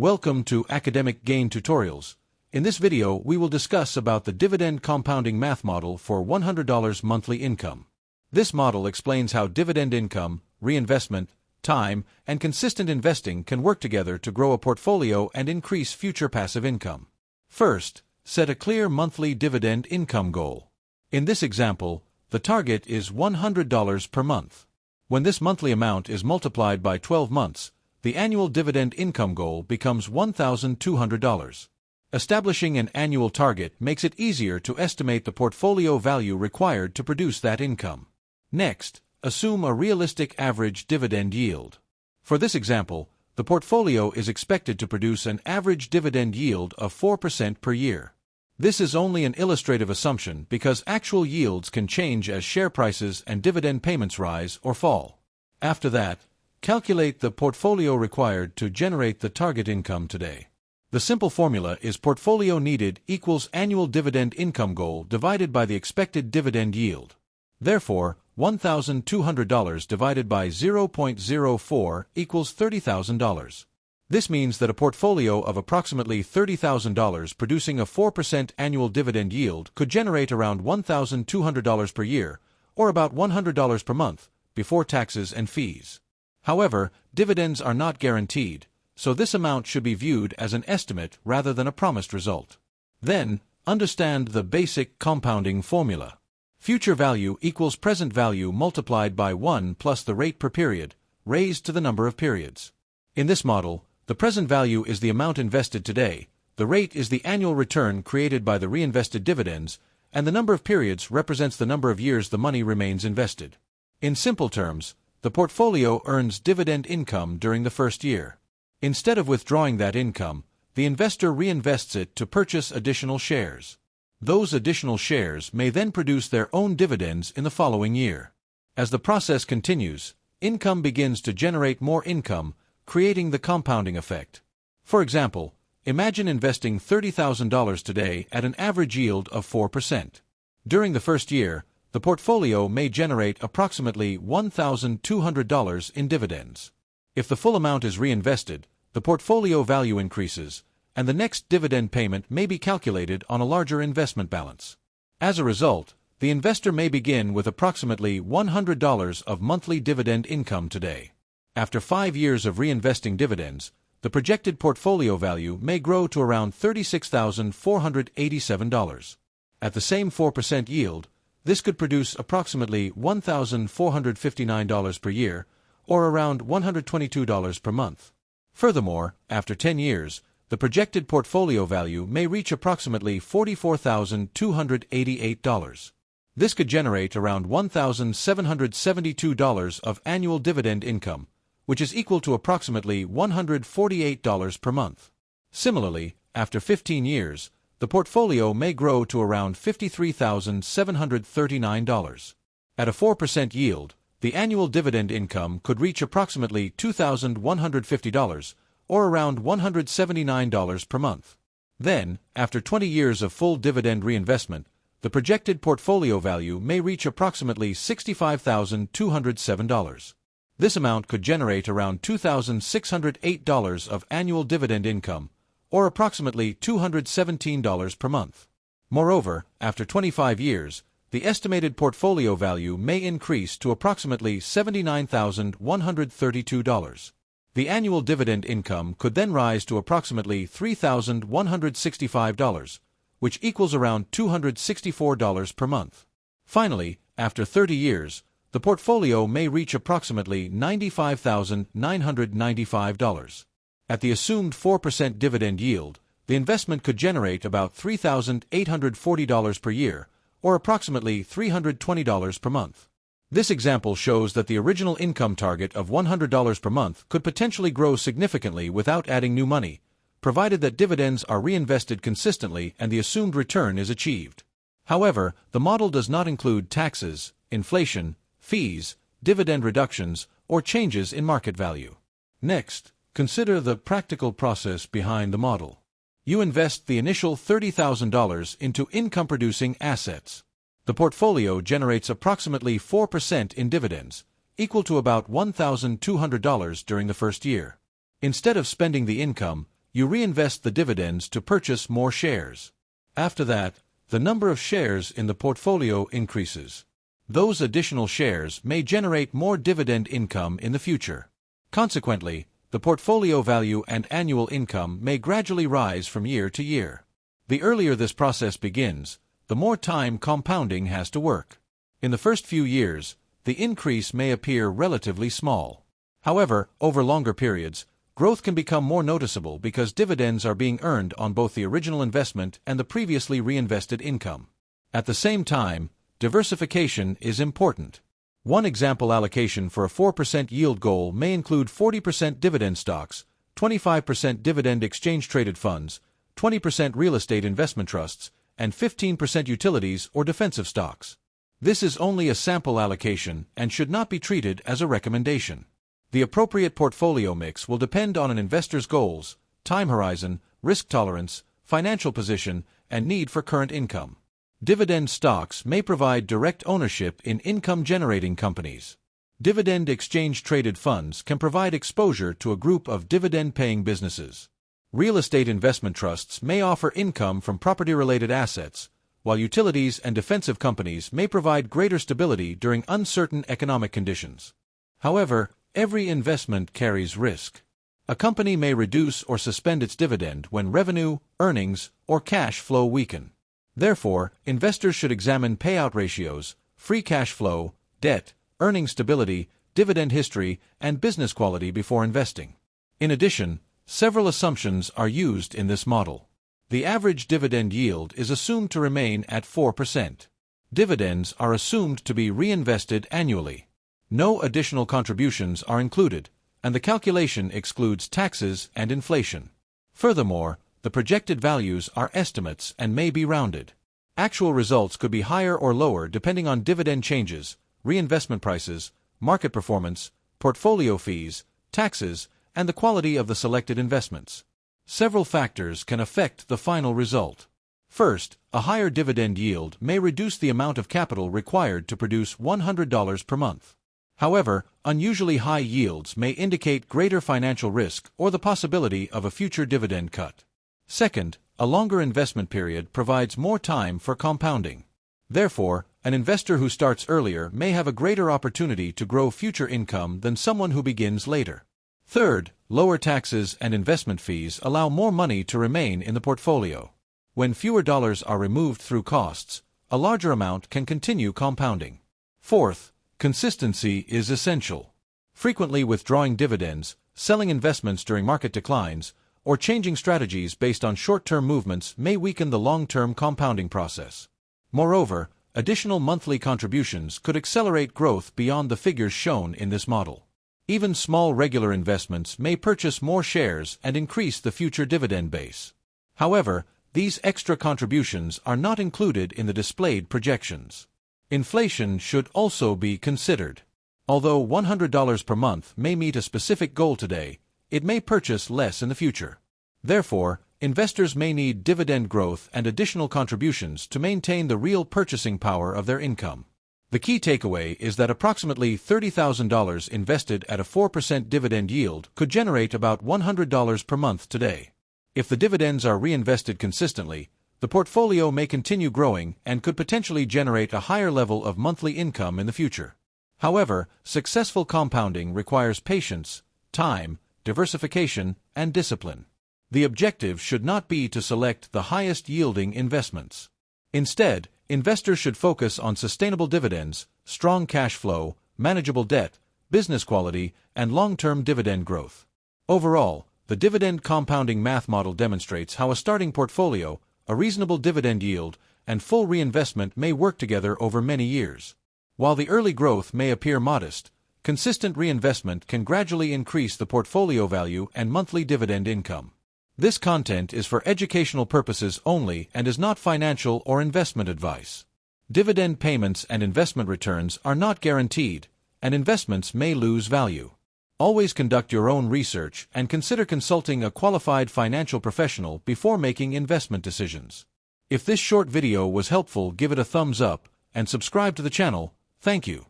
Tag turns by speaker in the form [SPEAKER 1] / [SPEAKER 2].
[SPEAKER 1] Welcome to Academic Gain Tutorials. In this video, we will discuss about the dividend compounding math model for $100 monthly income. This model explains how dividend income, reinvestment, time, and consistent investing can work together to grow a portfolio and increase future passive income. First, set a clear monthly dividend income goal. In this example, the target is $100 per month. When this monthly amount is multiplied by 12 months, the annual dividend income goal becomes $1,200. Establishing an annual target makes it easier to estimate the portfolio value required to produce that income. Next, assume a realistic average dividend yield. For this example, the portfolio is expected to produce an average dividend yield of 4% per year. This is only an illustrative assumption because actual yields can change as share prices and dividend payments rise or fall. After that, calculate the portfolio required to generate the target income today. The simple formula is portfolio needed equals annual dividend income goal divided by the expected dividend yield. Therefore, $1,200 divided by 0.04 equals $30,000. This means that a portfolio of approximately $30,000 producing a 4% annual dividend yield could generate around $1,200 per year, or about $100 per month, before taxes and fees. However, dividends are not guaranteed, so this amount should be viewed as an estimate rather than a promised result. Then, understand the basic compounding formula. Future value equals present value multiplied by 1 plus the rate per period, raised to the number of periods. In this model, the present value is the amount invested today, the rate is the annual return created by the reinvested dividends, and the number of periods represents the number of years the money remains invested. In simple terms, the portfolio earns dividend income during the first year. Instead of withdrawing that income, the investor reinvests it to purchase additional shares. Those additional shares may then produce their own dividends in the following year. As the process continues, income begins to generate more income, creating the compounding effect. For example, imagine investing $30,000 today at an average yield of 4%. During the first year, the portfolio may generate approximately $1,200 in dividends. If the full amount is reinvested, the portfolio value increases, and the next dividend payment may be calculated on a larger investment balance. As a result, the investor may begin with approximately $100 of monthly dividend income today. After 5 years of reinvesting dividends, the projected portfolio value may grow to around $36,487. At the same 4% yield, this could produce approximately $1,459 per year, or around $122 per month. Furthermore, after 10 years, the projected portfolio value may reach approximately $44,288. This could generate around $1,772 of annual dividend income, which is equal to approximately $148 per month. Similarly, after 15 years, the portfolio may grow to around $53,739. At a 4% yield, the annual dividend income could reach approximately $2,150, or around $179 per month. Then, after 20 years of full dividend reinvestment, the projected portfolio value may reach approximately $65,207. This amount could generate around $2,608 of annual dividend income, or approximately $217 per month. Moreover, after 25 years, the estimated portfolio value may increase to approximately $79,132. The annual dividend income could then rise to approximately $3,165, which equals around $264 per month. Finally, after 30 years, the portfolio may reach approximately $95,995. At the assumed 4% dividend yield, the investment could generate about $3,840 per year, or approximately $320 per month. This example shows that the original income target of $100 per month could potentially grow significantly without adding new money, provided that dividends are reinvested consistently and the assumed return is achieved. However, the model does not include taxes, inflation, fees, dividend reductions, or changes in market value. Next, consider the practical process behind the model. You invest the initial $30,000 into income-producing assets. The portfolio generates approximately 4% in dividends, equal to about $1,200 during the first year. Instead of spending the income, you reinvest the dividends to purchase more shares. After that, the number of shares in the portfolio increases. Those additional shares may generate more dividend income in the future. Consequently, the portfolio value and annual income may gradually rise from year to year. The earlier this process begins, the more time compounding has to work. In the first few years, the increase may appear relatively small. However, over longer periods, growth can become more noticeable because dividends are being earned on both the original investment and the previously reinvested income. At the same time, diversification is important. One example allocation for a 4% yield goal may include 40% dividend stocks, 25% dividend exchange-traded funds, 20% real estate investment trusts, and 15% utilities or defensive stocks. This is only a sample allocation and should not be treated as a recommendation. The appropriate portfolio mix will depend on an investor's goals, time horizon, risk tolerance, financial position, and need for current income. Dividend stocks may provide direct ownership in income-generating companies. Dividend exchange-traded funds can provide exposure to a group of dividend-paying businesses. Real estate investment trusts may offer income from property-related assets, while utilities and defensive companies may provide greater stability during uncertain economic conditions. However, every investment carries risk. A company may reduce or suspend its dividend when revenue, earnings, or cash flow weaken. Therefore, investors should examine payout ratios, free cash flow, debt, earnings stability, dividend history, and business quality before investing. In addition, several assumptions are used in this model. The average dividend yield is assumed to remain at 4%. Dividends are assumed to be reinvested annually. No additional contributions are included, and the calculation excludes taxes and inflation. Furthermore, the projected values are estimates and may be rounded. Actual results could be higher or lower depending on dividend changes, reinvestment prices, market performance, portfolio fees, taxes, and the quality of the selected investments. Several factors can affect the final result. First, a higher dividend yield may reduce the amount of capital required to produce $100 per month. However, unusually high yields may indicate greater financial risk or the possibility of a future dividend cut. Second, a longer investment period provides more time for compounding. Therefore, an investor who starts earlier may have a greater opportunity to grow future income than someone who begins later. Third, lower taxes and investment fees allow more money to remain in the portfolio. When fewer dollars are removed through costs, a larger amount can continue compounding. Fourth, consistency is essential. Frequently withdrawing dividends, selling investments during market declines, or changing strategies based on short-term movements may weaken the long-term compounding process. Moreover, additional monthly contributions could accelerate growth beyond the figures shown in this model. Even small regular investments may purchase more shares and increase the future dividend base. However, these extra contributions are not included in the displayed projections. Inflation should also be considered. Although $100 per month may meet a specific goal today, it may purchase less in the future. Therefore, investors may need dividend growth and additional contributions to maintain the real purchasing power of their income. The key takeaway is that approximately $30,000 invested at a 4% dividend yield could generate about $100 per month today. If the dividends are reinvested consistently, the portfolio may continue growing and could potentially generate a higher level of monthly income in the future. However, successful compounding requires patience, time, diversification, and discipline. The objective should not be to select the highest-yielding investments. Instead, investors should focus on sustainable dividends, strong cash flow, manageable debt, business quality, and long-term dividend growth. Overall, the dividend compounding math model demonstrates how a starting portfolio, a reasonable dividend yield, and full reinvestment may work together over many years. While the early growth may appear modest, consistent reinvestment can gradually increase the portfolio value and monthly dividend income. This content is for educational purposes only and is not financial or investment advice. Dividend payments and investment returns are not guaranteed, and investments may lose value. Always conduct your own research and consider consulting a qualified financial professional before making investment decisions. If this short video was helpful, give it a thumbs up and subscribe to the channel. Thank you.